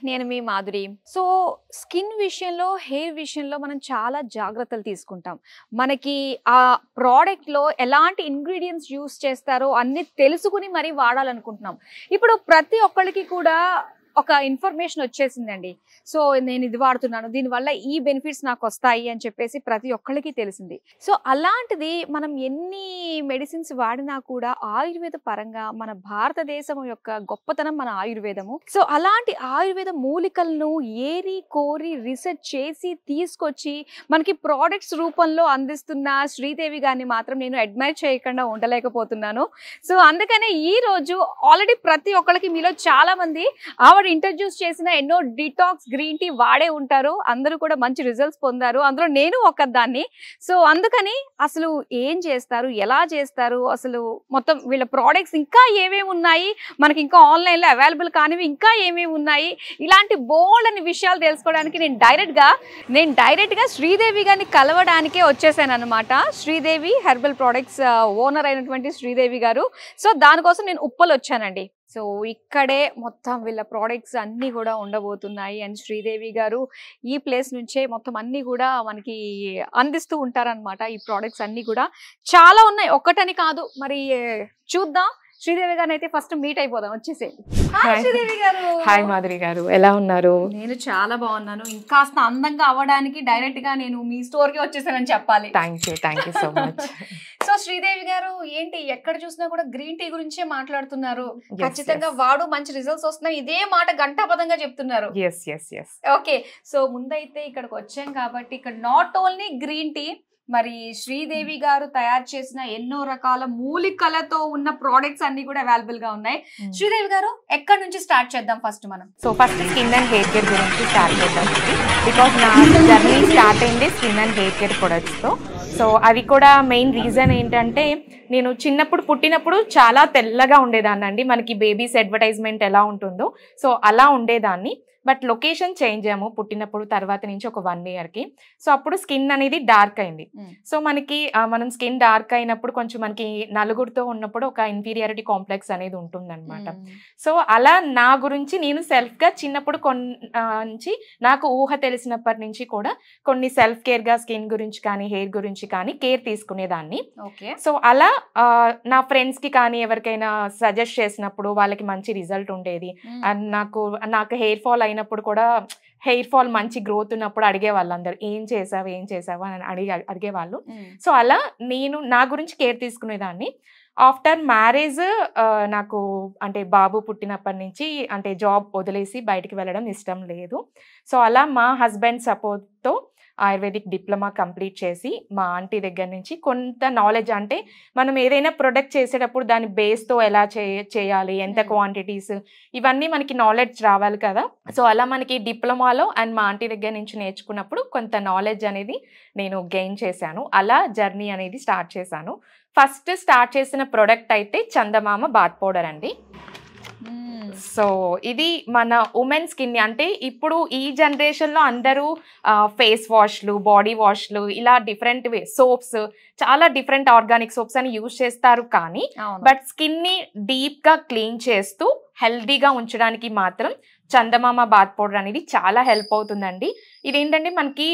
నేను మీ Madhuri. So skin విషయంలో, hair విషయంలో మనం చాలా జాగ్రత్తలు తీసుకుంటాం. మనకి ఆ ప్రోడక్ట్‌లో ఎలాంటి ఇంగ్రీడియెంట్స్ యూజ్ చేస్తారో అన్నీ తెలుసుకుని మరీ వాడాలనుకుంటున్నాం. ఇప్పుడు ప్రతి ఒక్కళ్ళకి కూడా ఒక ఇన్ఫర్మేషన్ వచ్చేసిందండి. సో నేను ఇది వాడుతున్నాను, దీనివల్ల ఈ బెనిఫిట్స్ నాకు వస్తాయి అని చెప్పేసి ప్రతి ఒక్కళ్ళకి తెలిసింది. సో అలాంటిది మనం ఎన్ని మెడిసిన్స్ వాడినా కూడా ఆయుర్వేద పరంగా మన భారతదేశం యొక్క గొప్పతనం మన ఆయుర్వేదము. సో అలాంటి ఆయుర్వేద మూలికలను ఏరి కోరి రీసెర్చ్ చేసి తీసుకొచ్చి మనకి ప్రోడక్ట్స్ రూపంలో అందిస్తున్న శ్రీదేవి గారిని మాత్రం నేను అడ్మైర్ చేయకుండా ఉండలేకపోతున్నాను. సో అందుకనే ఈ రోజు ఆల్రెడీ ప్రతి ఒక్కళ్ళకి మీలో చాలా మంది ఆవిడ ఇంట్రడ్యూస్ చేసిన ఎన్నో డిటాక్స్ గ్రీన్ టీ వాడే ఉంటారు. అందరూ కూడా మంచి రిజల్ట్స్ పొందారు. అందులో నేను ఒకదాన్ని. సో అందుకని అసలు ఏం చేస్తారు, ఎలా చేస్తారు, అసలు మొత్తం వీళ్ళ ప్రోడక్ట్స్ ఇంకా ఏమేమి ఉన్నాయి, మనకి ఇంకా ఆన్లైన్లో అవైలబుల్ కానివి ఇంకా ఏమేమి ఉన్నాయి, ఇలాంటి బోల్డ్ అని విషయాలు తెలుసుకోవడానికి నేను డైరెక్ట్గా శ్రీదేవి గారిని కలవడానికే వచ్చేసాను అనమాట. శ్రీదేవి హెర్బల్ ప్రోడక్ట్స్ ఓనర్ అయినటువంటి శ్రీదేవి గారు. సో దానికోసం నేను ఉప్పల్ వచ్చానండి. సో ఇక్కడే మొత్తం వీళ్ళ ప్రోడక్ట్స్ అన్నీ కూడా ఉండబోతున్నాయి. అండ్ శ్రీదేవి గారు ఈ ప్లేస్ నుంచే మొత్తం అన్నీ కూడా మనకి అందిస్తూ ఉంటారనమాట. ఈ ప్రోడక్ట్స్ అన్నీ కూడా చాలా ఉన్నాయి, ఒక్కటని కాదు. మరి చూద్దాం. శ్రీదేవి గారిని అయితే ఫస్ట్ మీట్ అయిపోదాం. వచ్చేసే. హాయ్ శ్రీదేవి గారు. హాయ్ మాధురి గారు, ఎలా ఉన్నారు? నేను చాలా బాగున్నాను. ఇంకాస్త అందంగా అవ్వడానికి డైరెక్ట్ గా నేను మీ స్టోర్ కి వచ్చేసానని చెప్పాలి. Thank you so much. So Sridevi గారు ఏంటి ఎక్కడ చూసినా కూడా గ్రీన్ టీ గురించే మాట్లాడుతున్నారు. ఖచ్చితంగా వాడు మంచి రిజల్ట్స్ వస్తున్నాయి, ఇదే మాట గంటాపదంగా చెప్తున్నారు. ఓకే, సో ముందైతే ఇక్కడికి వచ్చాం కాబట్టి ఇక్కడ నాట్ ఓన్లీ గ్రీన్ టీ, మరి శ్రీదేవి గారు తయారు చేసిన ఎన్నో రకాల మూలికలతో ఉన్న ప్రోడక్ట్స్ అన్ని కూడా అవైలబుల్ గా ఉన్నాయి. శ్రీదేవి గారు ఎక్కడి నుంచి స్టార్ట్ చేద్దాం ఫస్ట్ మనం? So first skin and hair care గురించి స్టార్ట్ చేద్దాం. బికాస్ నా జర్నీ స్టార్ట్ అయింది skin and hair care products తో. సో అది కూడా మెయిన్ రీజన్ ఏంటంటే, నేను చిన్నప్పుడు పుట్టినప్పుడు చాలా తెల్లగా ఉండేదాన్ని అండి. మనకి బేబీస్ అడ్వర్టైజ్మెంట్ ఎలా ఉంటుందో సో అలా ఉండేదాన్ని. బట్ లొకేషన్ చేంజ్ అయ్యాము పుట్టినప్పుడు, తర్వాత నుంచి ఒక 1 yearకి. సో అప్పుడు స్కిన్ అనేది డార్క్ అయింది. సో మనకి మనం స్కిన్ డార్క్ అయినప్పుడు కొంచెం మనకి నలుగురితో ఉన్నప్పుడు ఒక ఇన్ఫీరియారిటీ కాంప్లెక్స్ అనేది ఉంటుందన్నమాట. సో అలా నా గురించి నేను సెల్ఫ్గా చిన్నప్పుడు నుంచి నాకు ఊహ తెలిసినప్పటి నుంచి కూడా కొన్ని సెల్ఫ్ కేర్గా స్కిన్ గురించి కానీ హెయిర్ గురించి కానీ కేర్ తీసుకునేదాన్ని. సో అలా నా ఫ్రెండ్స్కి కానీ ఎవరికైనా సజెస్ట్ చేసినప్పుడు వాళ్ళకి మంచి రిజల్ట్ ఉండేది. అండ్ నాకు హెయిర్ ఫాల్ అయినప్పుడు కూడా, హెయిర్ ఫాల్ మంచి గ్రోత్ ఉన్నప్పుడు అడిగేవాళ్ళు అందరు, ఏం చేసావు అని అడిగేవాళ్ళు. సో అలా నేను నా గురించి కేర్ తీసుకునేదాన్ని. ఆఫ్టర్ మ్యారేజ్ నాకు అంటే బాబు పుట్టినప్పటి నుంచి అంటే జాబ్ వదిలేసి బయటికి వెళ్ళడం ఇష్టం లేదు. సో అలా మా హస్బెండ్ సపోర్ట్తో ఆయుర్వేదిక్ డిప్లొమా కంప్లీట్ చేసి మా ఆంటీ దగ్గర నుంచి కొంత నాలెడ్జ్, అంటే మనం ఏదైనా ప్రొడక్ట్ చేసేటప్పుడు దాని బేస్తో ఎలా చేయాలి, ఎంత క్వాంటిటీస్, ఇవన్నీ మనకి నాలెడ్జ్ రావాలి కదా. సో అలా మనకి డిప్లొమాలో అండ్ మా ఆంటీ దగ్గర నుంచి నేర్చుకున్నప్పుడు కొంత నాలెడ్జ్ అనేది నేను గెయిన్ చేశాను. అలా జర్నీ అనేది స్టార్ట్ చేశాను. ఫస్ట్ స్టార్ట్ చేసిన ప్రొడక్ట్ అయితే చందమామ బాత్ పౌడర్ అండి. సో ఇది మన ఉమెన్ స్కిన్, అంటే ఇప్పుడు ఈ జనరేషన్లో అందరూ ఫేస్ వాష్లు, బాడీ వాష్లు, ఇలా డిఫరెంట్ సోప్స్, చాలా డిఫరెంట్ ఆర్గానిక్ సోప్స్ అని యూజ్ చేస్తారు. కానీ బట్ స్కిన్ని డీప్గా క్లీన్ చేస్తూ హెల్దీగా ఉంచడానికి మాత్రం చందమామ బాత్ పౌడర్ అనేది చాలా హెల్ప్ అవుతుందండి. ఇదేంటంటే మనకి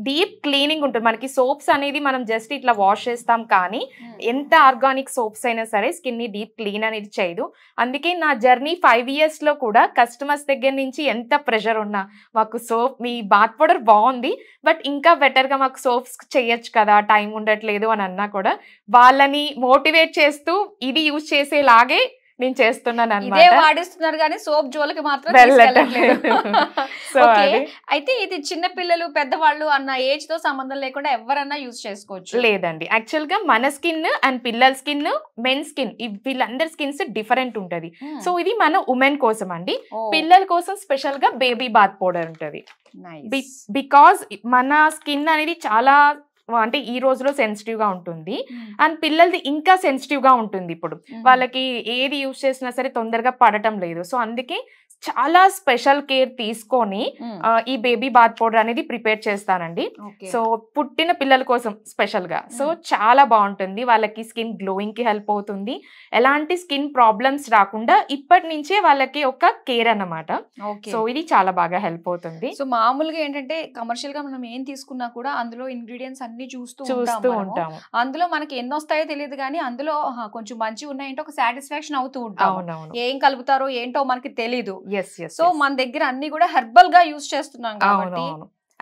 డీప్ క్లీనింగ్ ఉంటుంది. మనకి సోప్స్ అనేది మనం జస్ట్ ఇట్లా వాష్ చేస్తాం, కానీ ఎంత ఆర్గానిక్ సోప్స్ అయినా సరే స్కిన్ని డీప్ క్లీన్ అనేది చేయదు. అందుకే నా జర్నీ 5 yearsలో కూడా కస్టమర్స్ దగ్గర నుంచి ఎంత ప్రెషర్ ఉన్నా, మాకు సోప్ మీ బాత్ పౌడర్ బాగుంది బట్ ఇంకా బెటర్గా మాకు సోప్స్ చేయొచ్చు కదా, టైం ఉండట్లేదు అని అన్నా కూడా వాళ్ళని మోటివేట్ చేస్తూ ఇది యూజ్ చేసేలాగే నేను చేస్తున్నాను అన్నమాట. వాడిస్తున్నారు కానీ సోప్ జోలికి మాత్రం అయితే ఇది చిన్న పిల్లలు పెద్దవాళ్ళు అన్న ఏజ్ తో సంబంధం లేకుండా ఎవరన్నా యూజ్ చేసుకోవచ్చు? లేదండి, యాక్చువల్ గా మన స్కిన్ అండ్ పిల్లల స్కిన్, మెన్ స్కిన్, వీళ్ళందరి స్కిన్స్ డిఫరెంట్ ఉంటది. సో ఇది మన ఉమెన్ కోసం అండి. పిల్లల కోసం స్పెషల్ గా బేబీ బాత్ పౌడర్ ఉంటది. బికాజ్ మన స్కిన్ అనేది చాలా అంటే ఈ రోజులో సెన్సిటివ్ గా ఉంటుంది అండ్ పిల్లలది ఇంకా సెన్సిటివ్ గా ఉంటుంది. ఇప్పుడు వాళ్ళకి ఏది యూజ్ చేసినా సరే తొందరగా పడటం లేదు. సో అందుకే చాలా స్పెషల్ కేర్ తీసుకొని ఈ బేబీ బాత్ పౌడర్ అనేది ప్రిపేర్ చేస్తానండి. సో పుట్టిన పిల్లల కోసం స్పెషల్ గా. సో చాలా బాగుంటుంది, వాళ్ళకి స్కిన్ గ్లోయింగ్ కి హెల్ప్ అవుతుంది, ఎలాంటి స్కిన్ ప్రాబ్లమ్స్ రాకుండా ఇప్పటి నుంచే వాళ్ళకి ఒక కేర్ అన్నమాట. సో ఇది చాలా బాగా హెల్ప్ అవుతుంది. సో మామూలుగా ఏంటంటే కమర్షియల్ గా మనం ఏం తీసుకున్నా కూడా అందులో ఇంగ్రీడియంట్స్ అన్ని చూస్తూ ఉంటాము. అందులో మనకి ఎన్ని వస్తాయో తెలియదు కానీ అందులో కొంచెం మంచి ఉన్నాయంటే ఒక సాటిస్ఫాక్షన్ అవుతూ ఉంటాం. ఏం కలుపుతారో ఏంటో మనకి తెలీదు. సో మన దగ్గర అన్ని కూడా హెర్బల్ గా యూజ్ చేస్తున్నాం కాబట్టి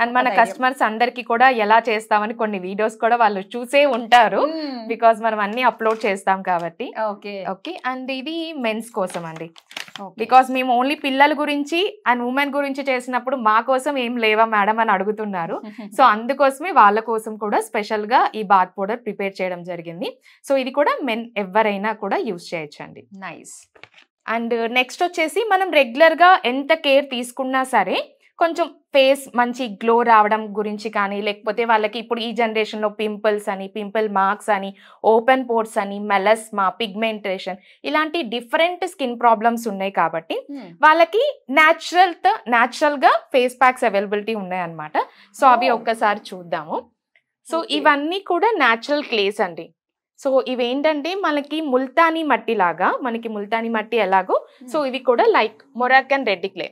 అండ్ మన కస్టమర్స్ అందరికి కూడా ఎలా చేస్తామని కొన్ని వీడియోస్ కూడా వాళ్ళు చూసే ఉంటారు, బికాస్ మనం అన్ని అప్లోడ్ చేస్తాం కాబట్టి. ఓకే అండ్ ఇది మెన్స్ కోసం అండి, బికాస్ మేము ఓన్లీ పిల్లల గురించి అండ్ ఉమెన్ గురించి చేసినప్పుడు మా కోసం ఏం లేవా మేడం అని అడుగుతున్నారు. సో అందుకోసమే వాళ్ళ కోసం కూడా స్పెషల్ గా ఈ బాత్ పౌడర్ ప్రిపేర్ చేయడం జరిగింది. సో ఇది కూడా మెన్ ఎవరైనా కూడా యూజ్ చేయొచ్చండి. నైస్. అండ్ నెక్స్ట్ వచ్చేసి మనం రెగ్యులర్గా ఎంత కేర్ తీసుకున్నా సరే కొంచెం ఫేస్ మంచి గ్లో రావడం గురించి కానీ, లేకపోతే వాళ్ళకి ఇప్పుడు ఈ జనరేషన్లో పింపుల్స్ అని, పింపుల్ మార్క్స్ అని, ఓపెన్ పోర్స్ అని, మెలస్మా, పిగ్మెంటేషన్ ఇలాంటి డిఫరెంట్ స్కిన్ ప్రాబ్లమ్స్ ఉన్నాయి కాబట్టి వాళ్ళకి న్యాచురల్గా ఫేస్ ప్యాక్స్ అవైలబిలిటీ ఉన్నాయన్నమాట. సో అవి ఒక్కసారి చూద్దాము. సో ఇవన్నీ కూడా న్యాచురల్ క్లేస్ అండి. సో ఇవేంటంటే మనకి ముల్తానీ మట్టి లాగా, మనకి ముల్తానీ మట్టి ఎలాగో సో ఇవి కూడా లైక్ మొరాక్కన్ రెడ్ క్లే.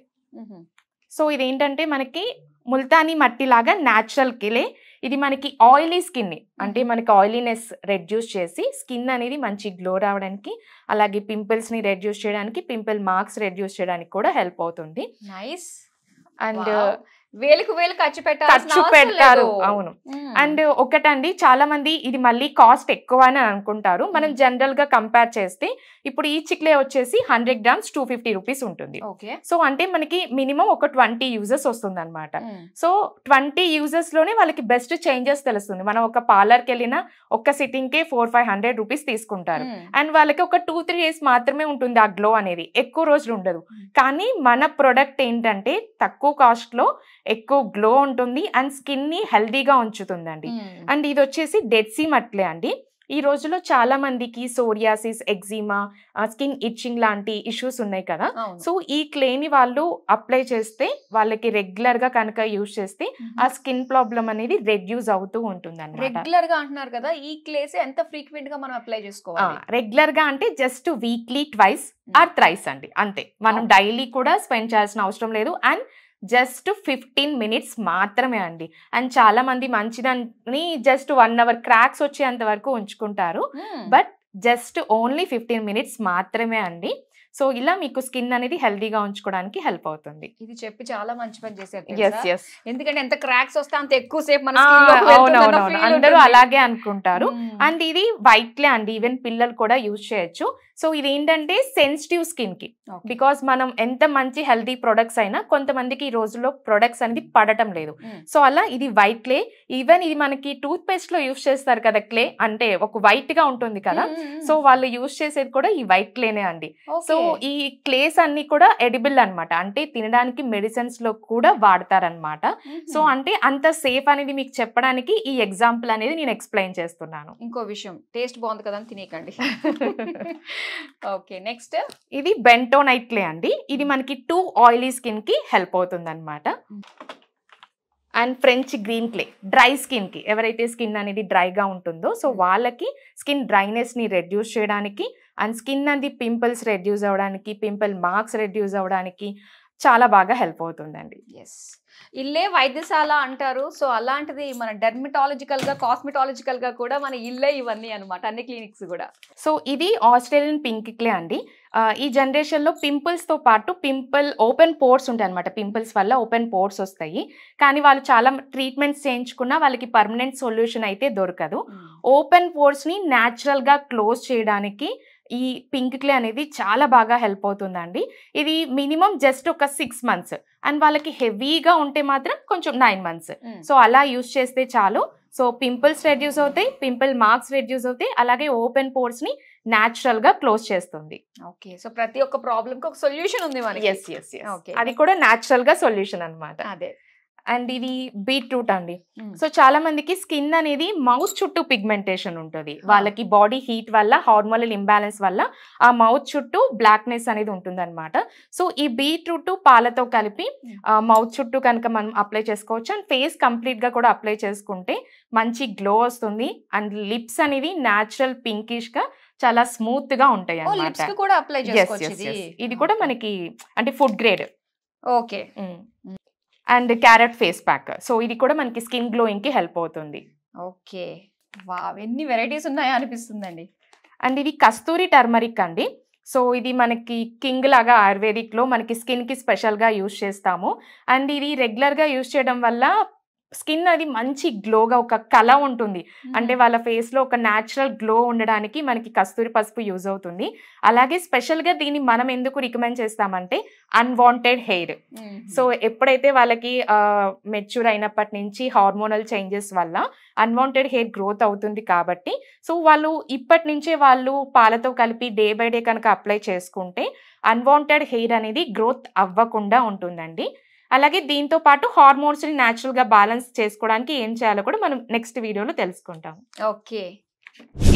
సో ఇదేంటంటే మనకి ముల్తానీ మట్టి లాగా న్యాచురల్ క్లే. ఇది మనకి ఆయిలీ స్కిన్ అంటే మనకి ఆయిలీనెస్ రెడ్యూస్ చేసి స్కిన్ అనేది మంచి గ్లో రావడానికి, అలాగే పింపుల్స్ ని రెడ్యూస్ చేయడానికి, పింపుల్ మార్క్స్ రెడ్యూస్ చేయడానికి కూడా హెల్ప్ అవుతుంది. నైస్. అండ్ వేలకు వేలు ఖర్చు పెట్టారు. అవును. అండ్ ఒకటండి, చాలా మంది ఇది మళ్ళీ కాస్ట్ ఎక్కువ అని అనుకుంటారు. మనం జనరల్ గా కంపేర్ చేస్తే ఇప్పుడు ఈ చిక్లే వచ్చేసి 100 grams 250 రూపీస్ ఉంటుంది. సో అంటే మనకి మినిమం ఒక 20 యూజెస్ వస్తుంది అనమాట. సో 20 యూజెస్ లోనే వాళ్ళకి బెస్ట్ చేంజెస్ తెలుస్తుంది. మనం ఒక పార్లర్కి వెళ్ళినా ఒక్క సిట్టింగ్ కే 400-500 రూపీస్ తీసుకుంటారు. అండ్ వాళ్ళకి ఒక 2-3 days మాత్రమే ఉంటుంది ఆ గ్లో అనేది, ఎక్కువ రోజులు ఉండదు. కానీ మన ప్రొడక్ట్ ఏంటంటే తక్కువ కాస్ట్ లో ఎక్కువ గ్లో ఉంటుంది అండ్ స్కిన్ ని హెల్దీగా ఉంచుతుందండి. అండ్ ఇది వచ్చేసి డెడ్ సీ మట్లే అండి. ఈ రోజులో చాలా మందికి సోరియాసిస్, ఎగ్జిమా, స్కిన్ ఇచ్చింగ్ లాంటి ఇష్యూస్ ఉన్నాయి కదా. సో ఈ క్లేని వాళ్ళు అప్లై చేస్తే, వాళ్ళకి రెగ్యులర్ గా కనుక యూజ్ చేస్తే ఆ స్కిన్ ప్రాబ్లం అనేది రెడ్యూస్ అవుతూ ఉంటుంది అన్నమాట. రెగ్యులర్ గా అంటున్నారు కదా, ఈ క్లేస్ ఎంత ఫ్రీక్వెంట్ గా మనం అప్లై చేసుకోవాలి? రెగ్యులర్ గా అంటే just weekly twice or thrice అండి, అంతే. మనం డైలీ కూడా స్పెండ్ చేయాల్సిన అవసరం లేదు. అండ్ జస్ట్ 15 minutes మాత్రమే అండి. అండ్ చాలా మంది మంచిదని జస్ట్ 1 hour క్రాక్స్ వచ్చేంత వరకు ఉంచుకుంటారు, బట్ జస్ట్ ఓన్లీ 15 minutes మాత్రమే అండి. సో ఇలా మీకు స్కిన్ అనేది హెల్దీగా ఉంచుకోవడానికి హెల్ప్ అవుతుంది. ఇది చెప్పి చాలా మంచి పని చేశారు. ఎందుకంటే ఎంత క్రాక్స్ వస్తే అంత ఎక్కువ సేపు అందరూ అలాగే అనుకుంటారు. అండ్ ఇది వైట్ క్లే అండి, ఈవెన్ పిల్లలు కూడా యూజ్ చేయొచ్చు. సో ఇది ఏంటంటే సెన్సిటివ్ స్కిన్ కి, బికాస్ మనం ఎంత మంచి హెల్దీ ప్రొడక్ట్స్ అయినా కొంతమందికి ఈ రోజుల్లో ప్రొడక్ట్స్ అనేది పడటం లేదు. సో అలా ఇది వైట్ క్లే. ఈవెన్ ఇది మనకి టూత్ పేస్ట్ లో యూజ్ చేస్తారు కదా క్లే, అంటే ఒక వైట్ గా ఉంటుంది కదా. సో వాళ్ళు యూజ్ చేసేది కూడా ఈ వైట్ క్లేనే అండి. సో ఈ క్లేస్ అన్ని కూడా ఎడిబుల్ అన్నమాట, అంటే తినడానికి మెడిసిన్స్ లో కూడా వాడతారనమాట. సో అంటే అంత సేఫ్ అనేది మీకు చెప్పడానికి ఈ ఎగ్జాంపుల్ అనేది నేను ఎక్స్ప్లెయిన్ చేస్తున్నాను. ఇంకో విషయం, టేస్ట్ బాగుంది కదా అని తినేకండి. ఓకే, నెక్స్ట్ ఇది బెంటోనైట్ క్లే అండి. ఇది మనకి టూ ఆయిలీ స్కిన్ కి హెల్ప్ అవుతుంది అనమాట. And French green clay dry skin కి, ఎవరైతే స్కిన్ అనేది డ్రైగా ఉంటుందో సో వాళ్ళకి స్కిన్ డ్రైనెస్ ని రెడ్యూస్ చేయడానికి, అండ్ స్కిన్ అనేది పింపుల్స్ రెడ్యూస్ అవ్వడానికి, పింపుల్ మార్క్స్ రెడ్యూస్ అవ్వడానికి చాలా బాగా హెల్ప్ అవుతుందండి. ఎస్, ఇల్లే వైద్యశాల అంటారు. సో అలాంటిది మన డెర్మటాలజికల్ గా, కాస్మెటాలజికల్ గా కూడా మన ఇల్లే ఇవన్నీ అనమాట, అన్ని క్లినిక్స్ కూడా. సో ఇది ఆస్ట్రేలియన్ పింక్ క్లే అండి. ఈ జనరేషన్ లో పింపుల్స్ తో పాటు ఓపెన్ పోర్స్ ఉంటాయి అనమాట. పింపుల్స్ వల్ల ఓపెన్ పోర్స్ వస్తాయి, కానీ వాళ్ళు చాలా ట్రీట్మెంట్స్ చేయించుకున్నా వాళ్ళకి పర్మనెంట్ సొల్యూషన్ అయితే దొరకదు. ఓపెన్ పోర్స్ ని న్యాచురల్ గా క్లోజ్ చేయడానికి ఈ పింక్ క్లే అనేది చాలా బాగా హెల్ప్ అవుతుందండి. ఇది మినిమం జస్ట్ ఒక 6 months, అండ్ వాళ్ళకి హెవీగా ఉంటే మాత్రం కొంచెం 9 months. సో అలా యూజ్ చేస్తే చాలు. సో పింపుల్స్ రెడ్యూస్ అవుతాయి, పింపుల్ మార్క్స్ రెడ్యూస్ అవుతాయి, అలాగే ఓపెన్ పోర్స్ ని న్యాచురల్ గా క్లోజ్ చేస్తుంది. ఓకే, సో ప్రతి ఒక్క ప్రాబ్లమ్ కి ఒక సొల్యూషన్ ఉంది మనకి. అది కూడా న్యాచురల్ గా సొల్యూషన్ అన్నమాట. అదే. అండ్ ఇది బీట్రూట్ అండి. సో చాలా మందికి స్కిన్ అనేది మౌత్ చుట్టూ పిగ్మెంటేషన్ ఉంటుంది. వాళ్ళకి బాడీ హీట్ వల్ల, హార్మోనల్ ఇంబ్యాలెన్స్ వల్ల ఆ మౌత్ చుట్టూ బ్లాక్నెస్ అనేది ఉంటుంది అనమాట. సో ఈ బీట్రూట్ పాలతో కలిపి మౌత్ చుట్టూ కనుక మనం అప్లై చేసుకోవచ్చు. అండ్ ఫేస్ కంప్లీట్ గా కూడా అప్లై చేసుకుంటే మంచి గ్లో వస్తుంది. అండ్ లిప్స్ అనేది న్యాచురల్ పింకిష్ గా చాలా స్మూత్ గా ఉంటాయి అన్నమాట. ఇది కూడా మనకి అంటే food grade. Okay. And carrot face pack. So ఇది కూడా మనకి స్కిన్ గ్లోయింగ్ కి హెల్ప్ అవుతుంది. ఓకే, వావ్, ఎన్ని వెరైటీస్ ఉన్నాయో అనిపిస్తుందండి. అండ్ ఇది కస్తూరి టర్మరిక్ అండి. సో ఇది మనకి కింగ్ లాగా ఆయుర్వేదిక్ లో మనకి స్కిన్ కి స్పెషల్ గా యూజ్ చేస్తాము. అండ్ ఇది రెగ్యులర్ గా యూజ్ చేయడం వల్ల స్కిన్ అది మంచి గ్లోగా ఒక కళ ఉంటుంది. అంటే వాళ్ళ ఫేస్ లో ఒక న్యాచురల్ గ్లో ఉండడానికి మనకి కస్తూరి పసుపు యూజ్ అవుతుంది. అలాగే స్పెషల్ గా దీన్ని మనం ఎందుకు రికమెండ్ చేస్తామంటే అన్వాంటెడ్ హెయిర్. సో ఎప్పుడైతే వాళ్ళకి మెచ్యూర్ అయినప్పటి నుంచి హార్మోనల్ చేంజెస్ వల్ల అన్వాంటెడ్ హెయిర్ గ్రోత్ అవుతుంది కాబట్టి సో వాళ్ళు ఇప్పటి నుంచే వాళ్ళు పాలతో కలిపి డే బై డే కనుక అప్లై చేసుకుంటే అన్వాంటెడ్ హెయిర్ అనేది గ్రోత్ అవ్వకుండా ఉంటుందండి. అలాగే దీంతో పాటు హార్మోన్స్ ని న్యాచురల్ గా బ్యాలెన్స్ చేసుకోవడానికి ఏం చేయాలో కూడా మనం నెక్స్ట్ వీడియోలో తెలుసుకుంటాం. ఓకే.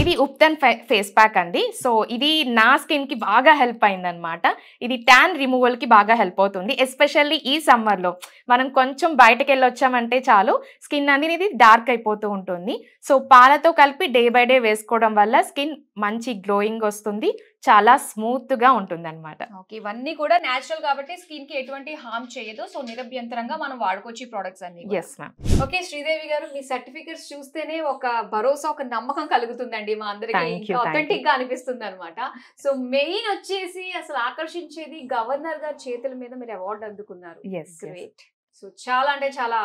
ఇది ఉప్తన్ ఫేస్ ప్యాక్ అండి. సో ఇది నా స్కిన్ కి బాగా హెల్ప్ అయిందనమాట. ఇది ట్యాన్ రిమూవల్ కి బాగా హెల్ప్ అవుతుంది. ఎస్పెషల్లీ ఈ సమ్మర్ లో మనం కొంచెం బయటకు వెళ్ళొచ్చామంటే చాలు స్కిన్ అనేది డార్క్ అయిపోతూ ఉంటుంది. సో పాలతో కలిపి డే బై డే వేసుకోవడం వల్ల స్కిన్ మంచి గ్లోయింగ్ వస్తుంది, చాలా స్మూత్ గా ఉంటుంది అనమాట. ఓకే, ఇవన్నీ కూడా నేచురల్ కాబట్టి స్కిన్ కి ఎటువంటి హార్మ్ చేయదు. సో నిరభ్యంతరంగా మనం వాడుకోవచ్చు ఈ ప్రొడక్ట్స్ అన్ని. Yes ma'am. ఓకే శ్రీదేవి గారు, మీ సర్టిఫికెట్స్ చూస్తేనే ఒక భరోసా, ఒక నమ్మకం కలుగుతుందండి మా అందరికి, ఆథెంటిక్ గా అనిపిస్తుంది అనమాట. సో మెయిన్ వచ్చేసి అసలు ఆకర్షించేది గవర్నర్ గారి చేతుల మీద మీరు అవార్డు అందుకున్నారు. గ్రేట్. సో చాలా అంటే చాలా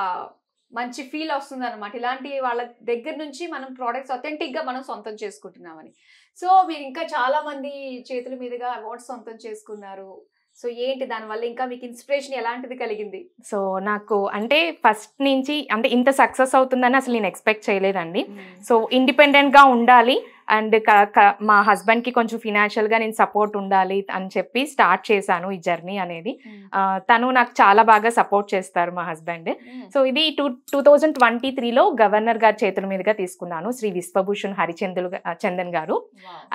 మంచి ఫీల్ వస్తుంది అనమాట. ఇలాంటి వాళ్ళ దగ్గర నుంచి మనం ప్రోడక్ట్స్ అథెంటిక్ గా మనం సొంతం చేసుకుంటున్నామని. సో మీరు ఇంకా చాలా మంది చేతుల మీదుగా అవార్డ్స్ సొంతం చేసుకున్నారు. సో ఏంటి దానివల్ల ఇంకా మీకు ఇన్స్పిరేషన్ ఎలాంటిది కలిగింది? సో నాకు అంటే ఫస్ట్ నుంచి అంటే ఇంత సక్సెస్ అవుతుందని అసలు నేను ఎక్స్పెక్ట్ చేయలేదండి. సో ఇండిపెండెంట్ గా ఉండాలి అండ్ మా హస్బెండ్ కి కొంచెం ఫినాన్షియల్ గా నేను సపోర్ట్ ఉండాలి అని చెప్పి స్టార్ట్ చేశాను ఈ జర్నీ అనేది. తను నాకు చాలా బాగా సపోర్ట్ చేస్తారు మా హస్బెండ్. సో ఇది 2023లో గవర్నర్ గారి చేతుల మీదుగా తీసుకున్నాను, శ్రీ విశ్వభూషణ్ చందన్ గారు.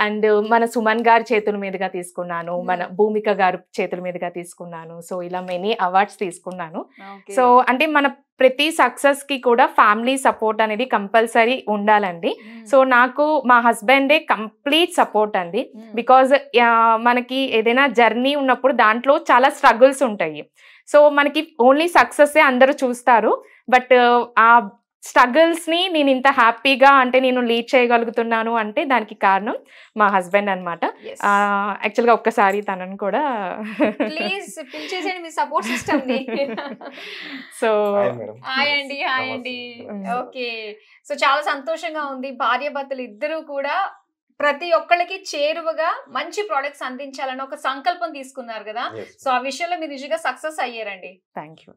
అండ్ మన సుమన్ గారి చేతుల మీదుగా తీసుకున్నాను, మన భూమిక గారు చేతుల మీదుగా తీసుకున్నాను. సో ఇలా మెనీ అవార్డ్స్ తీసుకున్నాను. సో అంటే మన ప్రతి సక్సెస్ కి కూడా ఫ్యామిలీ సపోర్ట్ అనేది కంపల్సరీ ఉండాలండి. సో నాకు మా హస్బెండే కంప్లీట్ సపోర్ట్ అండి. బికాజ్ మనకి ఏదైనా జర్నీ ఉన్నప్పుడు దాంట్లో చాలా స్ట్రగుల్స్ ఉంటాయి. సో మనకి ఓన్లీ సక్సెస్ అందరూ చూస్తారు, బట్ ఆ స్ట్రగుల్స్ ని నేను ఇంత హ్యాపీగా అంటే నేను లీడ్ చేయగలుగుతున్నాను అంటే దానికి కారణం మా హస్బెండ్ అనమాట. యాక్చువల్ గా ఒక్కసారి తనని కూడా సో హాయ్ అండి. ఓకే, సో చాలా సంతోషంగా ఉంది. భార్య భర్తలు ఇద్దరు కూడా ప్రతి ఒక్కళ్ళకి చేరువగా మంచి ప్రొడక్ట్స్ అందించాలని ఒక సంకల్పం తీసుకున్నారు కదా. సో ఆ విషయంలో మీరు నిజంగా సక్సెస్ అయ్యారండి. Thank you.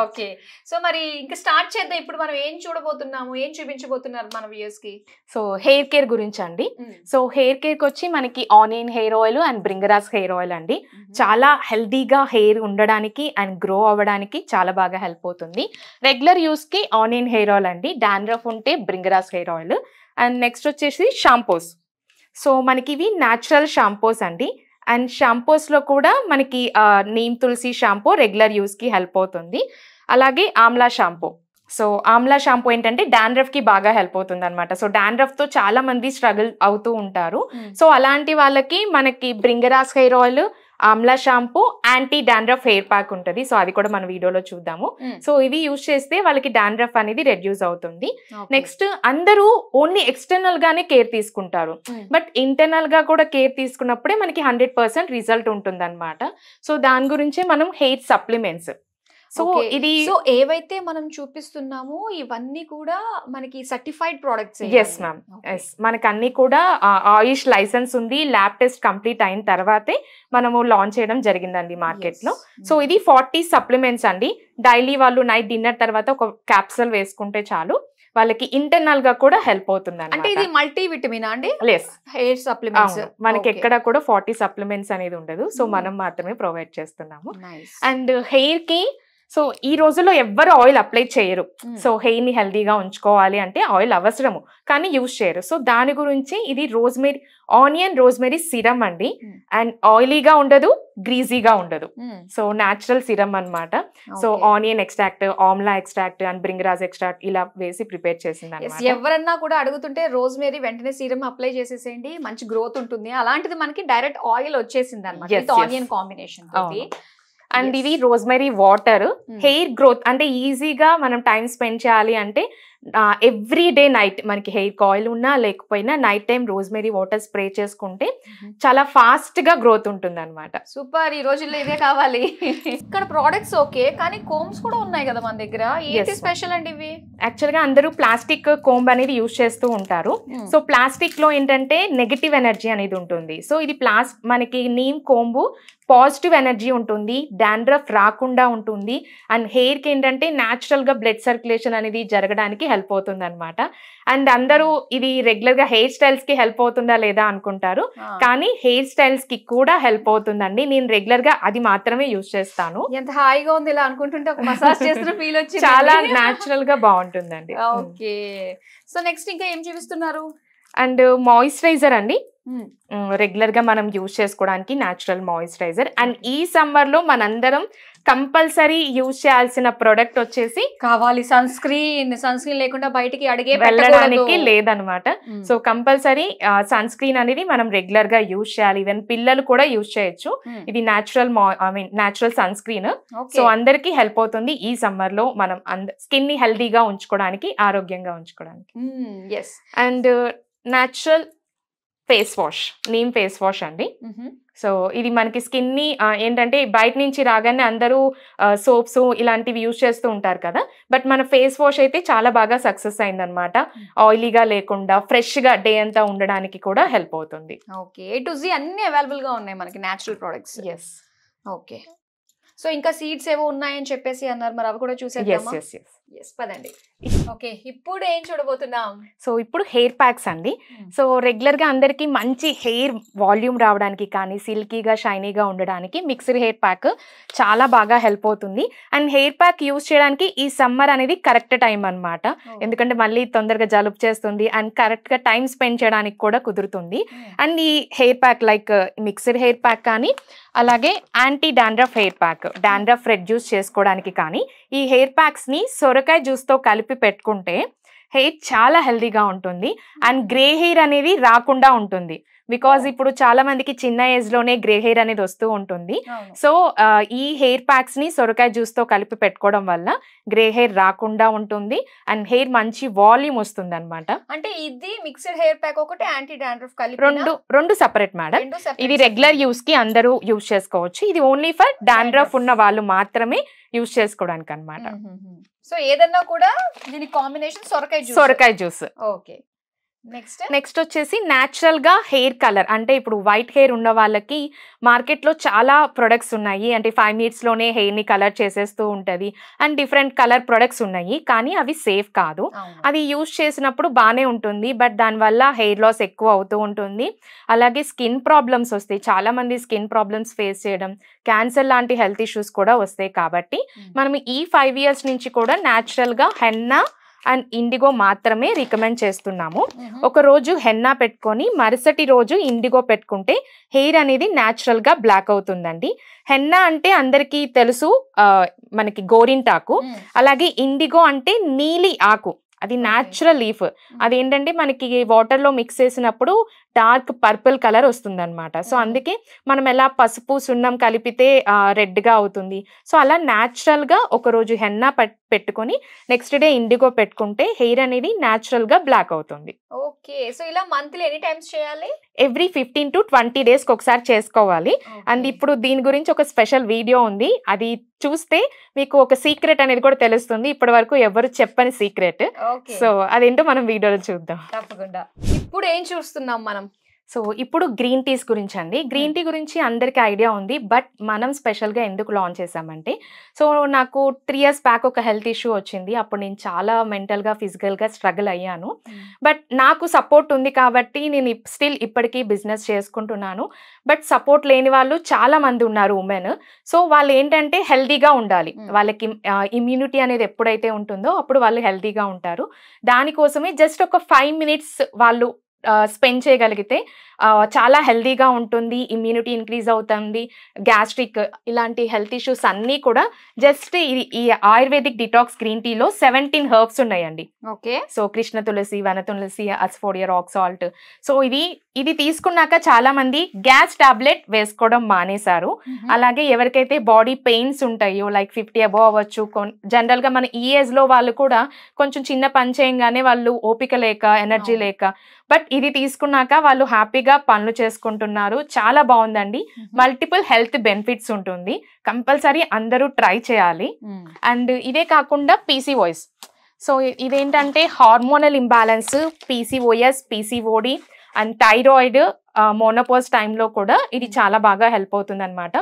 ఓకే, సో మరి ఇంకా స్టార్ట్ చేద్దాం. ఇప్పుడు మనం ఏం చూడబోతున్నాము, ఏం చూపించబోతున్నారు మన వ్యూయర్స్ కి? సో హెయిర్ కేర్ గురించి అండి. సో హెయిర్ కేర్ కి వచ్చి మనకి onion hair oil and bhringraj hair oil అండి. చాలా హెల్దీగా హెయిర్ ఉండడానికి అండ్ గ్రో అవ్వడానికి చాలా బాగా హెల్ప్ అవుతుంది. రెగ్యులర్ యూస్ కి ఆనియన్ హెయిర్ ఆయిల్ అండి, డాండ్రఫ్ ఉంటే బ్రింగరాస్ హెయిర్ ఆయిల్. అండ్ నెక్స్ట్ వచ్చేసి షాంపూస్. సో మనకి ఇవి న్యాచురల్ షాంపూస్ అండి. అండ్ షాంపూస్లో కూడా మనకి నీమ్ తులసి షాంపూ రెగ్యులర్ యూస్కి హెల్ప్ అవుతుంది. అలాగే Amla shampoo. So Amla shampoo ఏంటంటే డాండ్రఫ్కి బాగా హెల్ప్ అవుతుంది అనమాట. సో డాండ్రఫ్తో చాలా మంది స్ట్రగుల్ అవుతూ ఉంటారు. సో అలాంటి వాళ్ళకి మనకి bhringraj hair oil, amla shampoo, anti dandruff hair pack ఉంటుంది. సో అది కూడా మన వీడియోలో చూద్దాము. సో ఇవి యూజ్ చేస్తే వాళ్ళకి డాండ్రఫ్ అనేది రెడ్యూస్ అవుతుంది. నెక్స్ట్ అందరూ ఓన్లీ ఎక్స్టర్నల్ గానే కేర్ తీసుకుంటారు, బట్ ఇంటర్నల్ గా కూడా కేర్ తీసుకున్నప్పుడే మనకి 100% రిజల్ట్ ఉంటుంది అనమాట. సో దాని గురించే మనం హెయిర్ సప్లిమెంట్స్. సో ఇది సో ఏవైతే మనం చూపిస్తున్నామో ఇవన్నీ కూడా మనకి certified products. Yes ma'am, yes. మనకి అన్ని కూడా ఆయుష్ లైసెన్స్ ఉంది, ల్యాబ్ టెస్ట్ కంప్లీట్ అయిన తర్వాతే మనము లాంచ్ చేయడం జరిగిందండి మార్కెట్ లో. సో ఇది 40 సప్లిమెంట్స్ అండి. డైలీ వాళ్ళు నైట్ డిన్నర్ తర్వాత ఒక క్యాప్సూల్ వేసుకుంటే చాలు, వాళ్ళకి ఇంటర్నల్ గా కూడా హెల్ప్ అవుతుంది. అంటే ఇది మల్టీ విటమిన్ అండి? Less hair supplements. మనకి ఎక్కడ కూడా 40 సప్లిమెంట్స్ అనేది ఉండదు. సో మనం మాత్రమే ప్రొవైడ్ చేస్తున్నాము. అండ్ హెయిర్ కి సో ఈ రోజుల్లో ఎవ్వరు ఆయిల్ అప్లై చేయరు. సో హెయిర్ ని హెల్దీగా ఉంచుకోవాలి అంటే ఆయిల్ అవసరము, కానీ యూజ్ చేయరు. సో దాని గురించి ఇది ఆనియన్ రోజ్మెరీ సిరమ్ అండి. అండ్ ఆయిలీగా ఉండదు, గ్రీజీగా ఉండదు. సో న్యాచురల్ సిరమ్ అన్నమాట. So onion extract, Amla extract and bhringraj extract ఇలా వేసి ప్రిపేర్ చేసింది అన్నమాట. ఎవరన్నా కూడా అడుగుతుంటే రోజ్మెరీ వెంటనే సీరం అప్లై చేసేసేయండి, మంచి గ్రోత్ ఉంటుంది. అలాంటిది మనకి డైరెక్ట్ ఆయిల్ వచ్చేసింది అన్నమాట ఆనియన్ కాంబినేషన్. అండ్ ఇది రోజ్మెరీ వాటర్. హెయిర్ గ్రోత్ అంటే ఈజీగా మనం టైం స్పెండ్ చేయాలి అంటే ఎవ్రీ డే నైట్ మనకి హెయిర్ కాయిల్ ఉన్నా లేకపోయినా night time rosemary water spray చేసుకుంటే చాలా ఫాస్ట్ గా గ్రోత్ ఉంటుంది అనమాట. సూపర్, ఈ రోజుల్లో ఇదే కావాలి. ఇక్కడ ప్రోడక్ట్స్ ఓకే, కానీ కోమ్స్ కూడా ఉన్నాయి కదా మన దగ్గర, ఏంటి స్పెషల్ అండి ఇవి? యాక్చువల్ గా అందరూ ప్లాస్టిక్ కోంబ్ అనేది యూజ్ చేస్తూ ఉంటారు. సో ప్లాస్టిక్ లో ఏంటంటే నెగటివ్ ఎనర్జీ అనేది ఉంటుంది. సో ఇది మనకి నీమ్ కోంబు పాజిటివ్ ఎనర్జీ ఉంటుంది, డాండ్రఫ్ రాకుండా ఉంటుంది. అండ్ హెయిర్ కి ఏంటంటే న్యాచురల్ గా బ్లడ్ సర్క్యులేషన్ అనేది జరగడానికి హెల్ప్ అవుతుంది అనమాట. అండ్ అందరూ ఇది రెగ్యులర్ గా హెయిర్ స్టైల్స్ కి హెల్ప్ అవుతుందా లేదా అనుకుంటారు, కానీ హెయిర్ స్టైల్స్ కి కూడా హెల్ప్ అవుతుందండి. నేను రెగ్యులర్ గా అది మాత్రమే యూజ్ చేస్తాను. ఎంత హాయిగా ఉంది ఇలా అనుకుంటుంటే, ఒక మసాజ్ చేస్తున్న ఫీల్ వచ్చి చాలా న్యాచురల్ గా బాగుంటుందండి. ఓకే, సో నెక్స్ట్ ఇంకా ఏం చూపిస్తున్నారు? అండ్ మాయిశ్చరైజర్ అండి, రెగ్యులర్ గా మనం యూజ్ చేసుకోవడానికి న్యాచురల్ మాయిశ్చరైజర్. అండ్ ఈ సమ్మర్ లో మనందరం కంపల్సరీ యూజ్ చేయాల్సిన ప్రొడక్ట్ వచ్చేసి కావాలి సన్ స్క్రీన్ లేకుండా బయటికి అడిగే వెళ్ళడానికి లేదనమాట. సో కంపల్సరీ సన్ స్క్రీన్ అనేది మనం రెగ్యులర్ గా యూజ్ చేయాలి. ఈవెన్ పిల్లలు కూడా యూజ్ చేయొచ్చు. ఇది న్యాచురల్ సన్ స్క్రీన్. సో అందరికి హెల్ప్ అవుతుంది ఈ సమ్మర్ లో మనం స్కిన్ ని హెల్దీగా ఉంచుకోవడానికి, ఆరోగ్యంగా ఉంచుకోవడానికి. And natural face wash, neem face wash అండి. సో ఇది మనకి స్కిన్ ని ఏంటంటే బయట నుంచి రాగానే అందరూ సోప్స్ ఇలాంటివి యూజ్ చేస్తూ ఉంటారు కదా, బట్ మన ఫేస్ వాష్ అయితే చాలా బాగా సక్సెస్ అయిందనమాట. ఆయిలీగా లేకుండా ఫ్రెష్ గా డే అంతా ఉండడానికి కూడా హెల్ప్ అవుతుంది. ఓకే, A to Z అన్ని అవైలబుల్ గా ఉన్నాయి మనకి న్యాచురల్ ప్రొడక్ట్స్. ఓకే, సో ఇంకా సీడ్స్ ఏవో ఉన్నాయని చెప్పేసి అన్నారు, మరి అవి కూడా చూసేద్దామా? పదండి. ఓకే, ఇప్పుడు ఏం చూడబోతున్నాం? సో ఇప్పుడు హెయిర్ ప్యాక్స్ అండి. సో రెగ్యులర్ గా అందరికి మంచి హెయిర్ వాల్యూమ్ రావడానికి కానీ సిల్కీగా షైనీగా ఉండడానికి మిక్స్డ్ హెయిర్ ప్యాక్ చాలా బాగా హెల్ప్ అవుతుంది. అండ్ హెయిర్ ప్యాక్ యూజ్ చేయడానికి ఈ సమ్మర్ అనేది కరెక్ట్ టైం అన్నమాట. ఎందుకంటే మళ్ళీ తొందరగా జలుబు చేస్తుంది అండ్ కరెక్ట్ గా టైం స్పెండ్ చేయడానికి కూడా కుదురుతుంది. అండ్ ఈ hair pack like mixed hair pack కానీ అలాగే anti dandruff hair pack, dandruff reduce చేసుకోవడానికి కానీ ఈ హెయిర్ ప్యాక్స్ ని సొరకాయ జ్యూస్ తో కలిపి పెట్టుకుంటే హెయిర్ చాలా హెల్దీగా ఉంటుంది. అండ్ గ్రే హెయిర్ అనేది రాకుండా ఉంటుంది. బికాజ్ ఇప్పుడు చాలా మందికి చిన్న ఏజ్ లోనే గ్రే హెయిర్ అనేది వస్తూ ఉంటుంది. సో ఈ హెయిర్ ప్యాక్స్ ని సొరకాయ జ్యూస్ తో కలిపి పెట్టుకోవడం వల్ల గ్రే హెయిర్ రాకుండా ఉంటుంది అండ్ హెయిర్ మంచి వాల్యూమ్ వస్తుంది అనమాట. అంటే ఇది మిక్స్డ్ హెయిర్ ప్యాక్ ఒకటి, యాంటీ డాండ్రఫ్ కలిపి రెండు సెపరేట్ మేడం. ఇది రెగ్యులర్ యూస్ కి అందరూ యూజ్ చేసుకోవచ్చు. ఇది ఓన్లీ ఫర్ డాండ్రఫ్ ఉన్న వాళ్ళు మాత్రమే యూజ్ చేసుకోవడానికి అనమాట. సో ఏదన్నా కూడా దీని కాంబినేషన్ సొరకాయ జ్యూస్. ఓకే, నెక్స్ట్ వచ్చేసి న్యాచురల్ గా హెయిర్ కలర్. అంటే ఇప్పుడు వైట్ హెయిర్ ఉన్న వాళ్ళకి మార్కెట్ లో చాలా ప్రొడక్ట్స్ ఉన్నాయి. అంటే 5 minutes లోనే హెయిర్ ని కలర్ చేసేస్తూ ఉంటది. అండ్ డిఫరెంట్ కలర్ ప్రొడక్ట్స్ ఉన్నాయి, కానీ అవి సేఫ్ కాదు. అది యూజ్ చేసినప్పుడు బానే ఉంటుంది, బట్ దానివల్ల హెయిర్ లాస్ ఎక్కువ అవుతూ ఉంటుంది. అలాగే స్కిన్ ప్రాబ్లమ్స్ వస్తాయి. చాలా మంది స్కిన్ ప్రాబ్లమ్స్ ఫేస్ చేయడం, క్యాన్సర్ లాంటి హెల్త్ ఇష్యూస్ కూడా వస్తాయి. కాబట్టి మనం ఈ 5 years నుంచి కూడా న్యాచురల్ గా హెన్నా అండ్ ఇండిగో మాత్రమే రికమెండ్ చేస్తున్నాము. ఒక రోజు హెన్నా పెట్టుకొని మరుసటి రోజు ఇండిగో పెట్టుకుంటే హెయిర్ అనేది న్యాచురల్ గా బ్లాక్ అవుతుందండి. హెన్నా అంటే అందరికీ తెలుసు మనకి గోరింటాకు, అలాగే ఇండిగో అంటే నీలి ఆకు, అది న్యాచురల్ లీఫ్. అదేంటంటే మనకి వాటర్ లో మిక్స్ చేసినప్పుడు డార్క్ పర్పుల్ కలర్ వస్తుంది అనమాట. సో అందుకే మనం ఎలా పసుపు సున్నం కలిపితే రెడ్ గా అవుతుంది. సో అలా న్యాచురల్ గా ఒక రోజు హెన్నా పెట్టుకొని నెక్స్ట్ డే ఇండిగో పెట్టుకుంటే హెయిర్ అనేది న్యాచురల్ గా బ్లాక్ అవుతుంది. ఓకే, సో ఇలా మంత్లీ ఎన్ని టైమ్స్ చేయాలి? ఎవ్రీ 15 to 20 days ఒకసారి చేసుకోవాలి. అండ్ ఇప్పుడు దీని గురించి ఒక స్పెషల్ వీడియో ఉంది, అది చూస్తే మీకు ఒక సీక్రెట్ అనేది కూడా తెలుస్తుంది. ఇప్పటి వరకు ఎవరు చెప్పని సీక్రెట్. సో అదేంటో మనం వీడియోలో చూద్దాం. తప్పకుండా. ఇప్పుడు ఏం చూస్తున్నాం మనం? సో ఇప్పుడు గ్రీన్ టీస్ గురించి అండి. గ్రీన్ టీ గురించి అందరికీ ఐడియా ఉంది, బట్ మనం స్పెషల్గా ఎందుకు లాంచ్ చేసామంటే, సో నాకు 3 years బ్యాక్ ఒక హెల్త్ ఇష్యూ వచ్చింది. అప్పుడు నేను చాలా మెంటల్గా ఫిజికల్గా స్ట్రగుల్ అయ్యాను. బట్ నాకు సపోర్ట్ ఉంది కాబట్టి నేను స్టిల్ ఇప్పటికీ బిజినెస్ చేసుకుంటున్నాను. బట్ సపోర్ట్ లేని వాళ్ళు చాలా మంది ఉన్నారు ఉమెన్. సో వాళ్ళు ఏంటంటే హెల్తీగా ఉండాలి, వాళ్ళకి ఇమ్యూనిటీ అనేది ఎప్పుడైతే ఉంటుందో అప్పుడు వాళ్ళు హెల్తీగా ఉంటారు. దానికోసమే జస్ట్ ఒక 5 minutes వాళ్ళు స్పెండ్ చేయగలిగితే చాలా హెల్తీగా ఉంటుంది, ఇమ్యూనిటీ ఇంక్రీజ్ అవుతుంది, గ్యాస్ట్రిక్ ఇలాంటి హెల్త్ ఇష్యూస్ అన్నీ కూడా జస్ట్ ఈ ఆయుర్వేదిక్ డిటాక్స్ గ్రీన్ టీలో 17 herbs ఉన్నాయండి. ఓకే. సో కృష్ణ తులసి, వన తులసి, అస్ఫోడియా, రాక్ సాల్ట్. సో ఇది తీసుకున్నాక చాలా మంది గ్యాస్ టాబ్లెట్ వేసుకోవడం మానేశారు. అలాగే ఎవరికైతే బాడీ పెయిన్స్ ఉంటాయో లైక్ 50 above అవ్వచ్చు, జనరల్గా మన ఈ ఏజ్లో వాళ్ళు కూడా కొంచెం చిన్న పని చేయంగానే వాళ్ళు ఓపిక లేక ఎనర్జీ లేక, బట్ ఇది తీసుకున్నాక వాళ్ళు హ్యాపీగా పనులు చేసుకుంటున్నారు. చాలా బాగుందండి. మల్టిపుల్ హెల్త్ బెనిఫిట్స్ ఉంటుంది, కంపల్సరీ అందరూ ట్రై చేయాలి. అండ్ ఇదే కాకుండా పీసీఓఎస్, సో ఇదేంటంటే hormonal imbalance, PCOS, PCOD and thyroid, menopause టైంలో కూడా ఇది చాలా బాగా హెల్ప్ అవుతుంది అనమాట.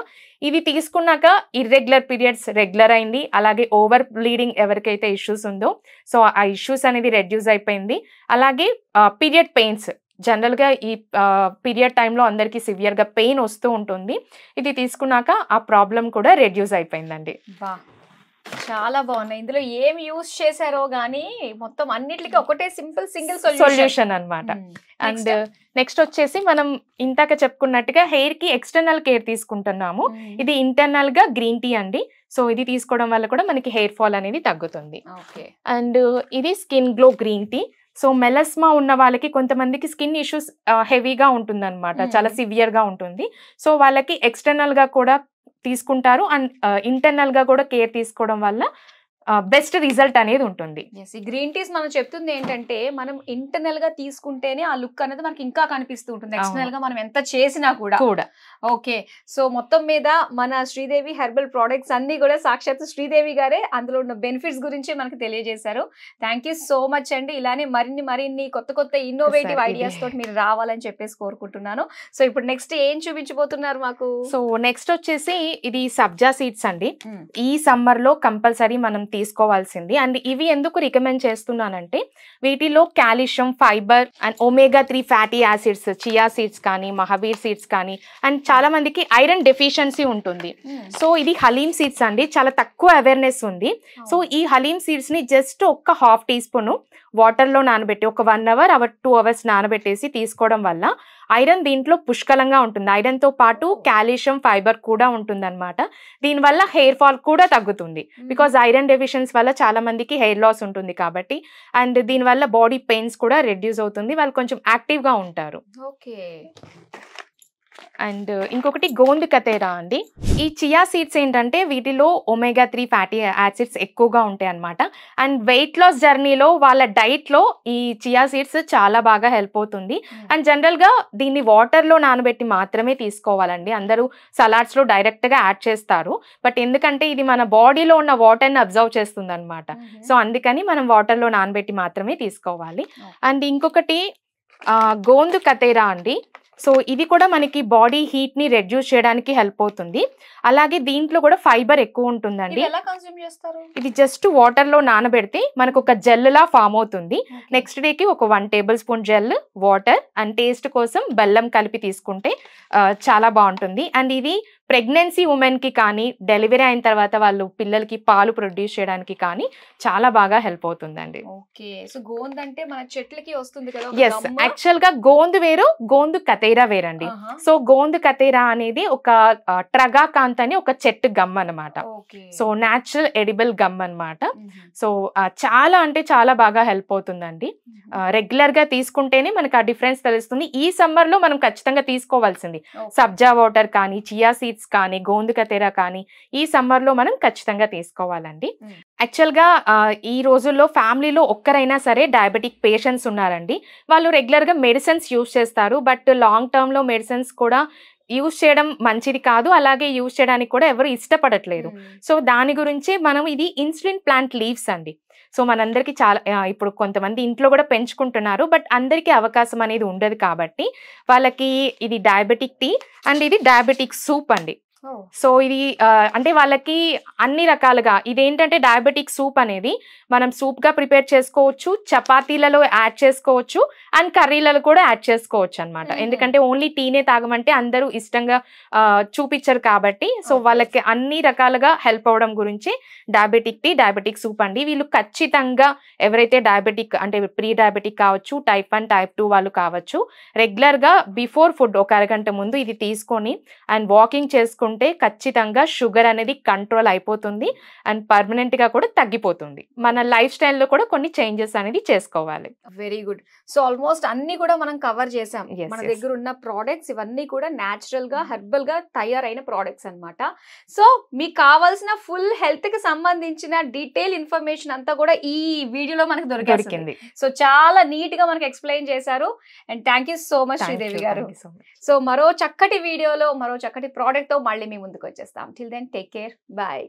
ఇది తీసుకున్నాక ఇర్రెగ్యులర్ పీరియడ్స్ రెగ్యులర్ అయింది, అలాగే ఓవర్ బ్లీడింగ్ ఎవరికైతే ఇష్యూస్ ఉందో సో ఆ ఇష్యూస్ అనేది రెడ్యూస్ అయిపోయింది. అలాగే పీరియడ్ పెయిన్స్, జనరల్గా ఈ పీరియడ్ టైంలో అందరికీ సివియర్గా పెయిన్ వస్తూ ఉంటుంది. ఇది తీసుకున్నాక ఆ ప్రాబ్లం కూడా రెడ్యూస్ అయిపోయిందండి. చాలా బాగున్నాయి. ఇందులో ఏం యూస్ చేశారో గానీ మొత్తం అన్నిటికీ ఒకటే సింగిల్ సొల్యూషన్ అన్నమాట. అండ్ నెక్స్ట్ వచ్చేసి మనం ఇందాక చెప్పుకున్నట్టుగా హెయిర్ కి ఎక్స్టర్నల్ కేర్ తీసుకుంటున్నాము. ఇది ఇంటర్నల్ గా గ్రీన్ టీ అండి. సో ఇది తీసుకోవడం వల్ల కూడా మనకి హెయిర్ ఫాల్ అనేది తగ్గుతుంది. అండ్ ఇది skin glow green tea. So melasma ఉన్న వాళ్ళకి కొంతమందికి స్కిన్ ఇష్యూస్ హెవీగా ఉంటుంది అనమాట, చాలా సివియర్ గా ఉంటుంది. సో వాళ్ళకి ఎక్స్టర్నల్ గా కూడా తీసుకుంటారు అండ్ ఇంటర్నల్ గా కూడా కేర్ తీసుకోవడం వల్ల బెస్ట్ రిజల్ట్ అనేది ఉంటుంది. ఈ గ్రీన్ టీస్ మనం చెప్తుంది ఏంటంటే మనం ఇంటర్నల్ గా తీసుకుంటేనే ఆ లుక్ అనేది మనకి ఇంకా కనిపిస్తూ ఉంటుంది, ఎక్స్టర్నల్ గా మనం ఎంత చేసినా కూడా. ఓకే. సో మొత్తం మీద మన శ్రీదేవి హెర్బల్ ప్రోడక్ట్స్ అన్ని కూడా సాక్షాత్ శ్రీదేవి గారే అందులో ఉన్న బెనిఫిట్స్ గురించి మనకు తెలియజేశారు. థ్యాంక్ యూ సో మచ్ అండి. ఇలానే మరిన్ని కొత్త ఇన్నోవేటివ్ ఐడియాస్ తోటి మీరు రావాలని చెప్పేసి కోరుకుంటున్నాను. సో ఇప్పుడు నెక్స్ట్ ఏం చూపించబోతున్నారు మాకు? సో నెక్స్ట్ వచ్చేసి ఇది సబ్జా సీడ్స్ అండి. ఈ సమ్మర్ లో కంపల్సరీ మనం తీసుకోవాల్సింది. అండ్ ఇవి ఎందుకు రికమెండ్ చేస్తున్నానంటే వీటిలో calcium, fibre and omega 3 fatty acids, chia seeds కానీ, మహావీర్ సీడ్స్ కానీ, అండ్ చాలా మందికి ఐరన్ డెఫిషియన్సీ ఉంటుంది. సో ఇది హలీమ్ సీడ్స్ అండి, చాలా తక్కువ అవేర్నెస్ ఉంది. సో ఈ హలీమ్ సీడ్స్ ని జస్ట్ ఒక 1/2 teaspoon వాటర్ లో నానబెట్టి ఒక 1 hour 2 hours నానబెట్టేసి తీసుకోవడం వల్ల ఐరన్ దీంట్లో పుష్కలంగా ఉంటుంది. ఐరన్ తో పాటు కాల్షియం, ఫైబర్ కూడా ఉంటుంది అనమాట. దీనివల్ల హెయిర్ ఫాల్ కూడా తగ్గుతుంది, బికాజ్ ఐరన్ డెఫిషియన్సీ వల్ల చాలా మందికి హెయిర్ లాస్ ఉంటుంది కాబట్టి. అండ్ దీనివల్ల బాడీ పెయిన్స్ కూడా రెడ్యూస్ అవుతుంది, వాళ్ళు కొంచెం యాక్టివ్ గా ఉంటారు. ఓకే. అండ్ ఇంకొకటి గోంద్ కతేరా అండి. ఈ చియా సీడ్స్ ఏంటంటే వీటిలో ఒమేగా 3 ఫ్యాటీ యాసిడ్స్ ఎక్కువగా ఉంటాయి అనమాట. అండ్ వెయిట్ లాస్ జర్నీలో వాళ్ళ డైట్ లో ఈ చియా సీడ్స్ చాలా బాగా హెల్ప్ అవుతుంది. అండ్ జనరల్ గా దీన్ని వాటర్ లో నానబెట్టి మాత్రమే తీసుకోవాలండి. అందరూ సలాడ్స్ లో డైరెక్ట్ గా యాడ్ చేస్తారు, బట్ ఎందుకంటే ఇది మన బాడీలో ఉన్న వాటర్ ని అబ్జర్వ్ చేస్తుంది అనమాట. సో అందుకని మనం వాటర్ లో నానబెట్టి మాత్రమే తీసుకోవాలి. అండ్ ఇంకొకటి గోంద్ కతేరా అండి. సో ఇది కూడా మనకి బాడీ హీట్ ని రెడ్యూస్ చేయడానికి హెల్ప్ అవుతుంది. అలాగే దీంట్లో కూడా ఫైబర్ ఎక్కువ ఉంటుందండి. ఇది జస్ట్ వాటర్ లో నానబెడితే మనకు ఒక జెల్ లా ఫామ్ అవుతుంది. నెక్స్ట్ డేకి ఒక 1 tablespoon gel, water and taste కోసం బెల్లం కలిపి తీసుకుంటే చాలా బాగుంటుంది. అండ్ ఇది ప్రెగ్నెన్సీ ఉమెన్ కి కానీ, డెలివరీ అయిన తర్వాత వాళ్ళు పిల్లలకి పాలు ప్రొడ్యూస్ చేయడానికి కానీ చాలా బాగా హెల్ప్ అవుతుందండి. ఎస్, యాక్చువల్ గా గోంద్ వేరు, గోంద్ కతేరా వేరండి. సో గోంద్ కతేరా అనేది ఒక ట్రగాకాంత్ అని ఒక చెట్టు గమ్ అనమాట. సో న్యాచురల్ ఎడిబుల్ గమ్ అనమాట. సో చాలా అంటే చాలా బాగా హెల్ప్ అవుతుందండి. రెగ్యులర్ గా తీసుకుంటేనే మనకు ఆ డిఫరెన్స్ తెలుస్తుంది. ఈ సమ్మర్ లో మనం ఖచ్చితంగా తీసుకోవాల్సింది సబ్జా వాటర్ కానీ, చియా సీడ్స్ కానీ, గోంద్ కతేరా కానీ ఈ సమ్మర్ లో మనం ఖచ్చితంగా తీసుకోవాలండి. యాక్చువల్ గా ఈ రోజుల్లో ఫ్యామిలీలో ఒక్కరైనా సరే డయాబెటిక్ పేషెంట్స్ ఉన్నారండి. వాళ్ళు రెగ్యులర్ గా మెడిసిన్స్ యూజ్ చేస్తారు, బట్ లాంగ్ టర్మ్ లో మెడిసిన్స్ కూడా యూజ్ చేయడం మంచిది కాదు, అలాగే యూజ్ చేయడానికి కూడా ఎవరు ఇష్టపడట్లేదు. సో దాని గురించి మనం ఇది ఇన్సులిన్ ప్లాంట్ లీవ్స్ అండి. సో మనందరికీ చాలా ఇప్పుడు కొంతమంది ఇంట్లో కూడా పెంచుకుంటున్నారు, బట్ అందరికీ అవకాశం అనేది ఉండదు కాబట్టి వాళ్ళకి ఇది డయాబెటిక్ టీ అండ్ ఇది డయాబెటిక్ సూప్ అండి. సో ఇది అంటే వాళ్ళకి అన్ని రకాలుగా ఇదేంటంటే డయాబెటిక్ సూప్ అనేది మనం సూప్గా ప్రిపేర్ చేసుకోవచ్చు, చపాతీలలో యాడ్ చేసుకోవచ్చు అండ్ కర్రీలలో కూడా యాడ్ చేసుకోవచ్చు అనమాట. ఎందుకంటే ఓన్లీ టీనే తాగమంటే అందరూ ఇష్టంగా చూపించరు కాబట్టి సో వాళ్ళకి అన్ని రకాలుగా హెల్ప్ అవ్వడం గురించి డయాబెటిక్ టీ, డయాబెటిక్ సూప్ అండి. వీళ్ళు ఖచ్చితంగా ఎవరైతే డయాబెటిక్ అంటే ప్రీ డయాబెటిక్ కావచ్చు, టైప్ 1 టైప్ 2 వాళ్ళు కావచ్చు, రెగ్యులర్గా బిఫోర్ ఫుడ్ ఒక అరగంట ముందు ఇది తీసుకొని అండ్ వాకింగ్ చేసుకుంటే ఖచ్చితంగా షుగర్ అనేది కంట్రోల్ అయిపోతుంది అండ్ పర్మనెంట్ గా కూడా తగ్గిపోతుంది. మన లైఫ్ స్టైల్లో కూడా కొన్ని చేంజెస్ అనేది చేసుకోవాలి. Very good. సో ఆల్మోస్ట్ అన్ని కూడా మనం కవర్ చేసాం. మన దగ్గర ఉన్న ప్రోడక్ట్స్ ఇవన్నీ కూడా న్యాచురల్ గా హెర్బల్ గా తయారైన ప్రోడక్ట్స్ అన్నమాట. సో మీకు కావాల్సిన ఫుల్ హెల్త్ కి సంబంధించిన డీటెయిల్ ఇన్ఫర్మేషన్ అంతా కూడా ఈ వీడియోలో మనకు దొరికింది. సో చాలా నీట్ గా మనకు ఎక్స్ప్లెయిన్ చేశారు and thank you so much Sridevi గారు. సో మరో చక్కటి వీడియోలో మరో చక్కటి ప్రోడక్ట్ తో మళ్ళీ మీ ముందుకు వచ్చేస్తాం. Till then take care, bye.